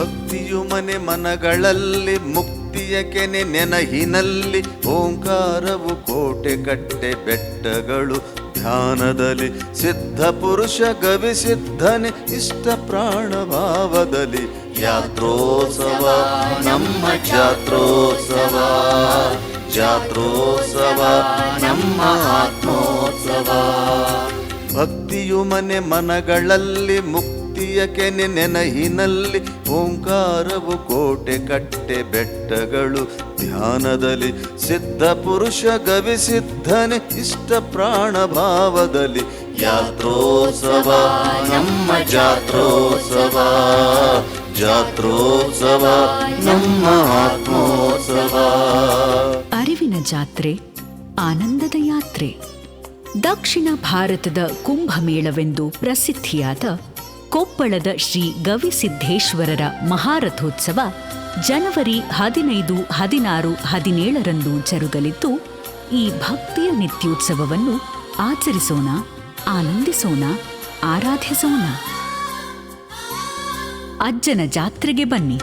ಭಕ್ತಿಯು ಮನೆ ಮನಗಳಲ್ಲಿ ಮುಕ್ತಿಯ ಕೆನೆ ನೆನಹಿನಲ್ಲಿ ಓಂಕಾರವು ಕೋಟೆ ಕಟ್ಟೆ ಬೆಟ್ಟಗಳು ಧ್ಯಾನದಲ್ಲಿ ಸಿದ್ಧ ಪುರುಷ ಗವಿ ಸಿದ್ಧನೆ ಇಷ್ಟ ಪ್ರಾಣ ಭಾವದಲ್ಲಿ ಯಾತ್ರೋತ್ಸವ ನಮ್ಮ ಜಾತ್ರೋತ್ಸವ ಜಾತ್ರೋತ್ಸವ ನಮ್ಮ ಆತ್ಮೋತ್ಸವ. ಭಕ್ತಿಯು ಮನೆ ಮನಗಳಲ್ಲಿ ಮುಕ್ತಿಯ ಕೆನೆ ನೆನಹಿನಲ್ಲಿ ಓಂಕಾರವು ಕೋಟೆ ಕಟ್ಟೆ ಬೆಟ್ಟಗಳು ಧ್ಯಾನದಲ್ಲಿ ಸಿದ್ಧ ಪುರುಷ ಗವಿ ಸಿದ್ಧನೆ ಇಷ್ಟ ಪ್ರಾಣ ಭಾವದಲ್ಲಿ ಯಾತ್ರೋತ್ಸವ ನಮ್ಮ ಜಾತ್ರೋತ್ಸವ ಜಾತ್ರೋತ್ಸವ ನಮ್ಮ ಆತ್ಮೋತ್ಸವ. ಅರಿವಿನ ಜಾತ್ರೆ, ಆನಂದದ ಯಾತ್ರೆ. ದಕ್ಷಿಣ ಭಾರತದ ಕುಂಭಮೇಳವೆಂದು ಪ್ರಸಿದ್ಧಿಯಾದ ಕೊಪ್ಪಳದ ಶ್ರೀ ಗವಿಸಿದ್ದೇಶ್ವರರ ಮಹಾರಥೋತ್ಸವ ಜನವರಿ 15, 16, 17ರಂದು ಜರುಗಲಿದ್ದು, ಈ ಭಕ್ತಿಯ ನಿತ್ಯೋತ್ಸವವನ್ನು ಆಚರಿಸೋಣ, ಆನಂದಿಸೋಣ, ಆರಾಧಿಸೋಣ. ಅಜ್ಜನ ಜಾತ್ರೆಗೆ ಬನ್ನಿ.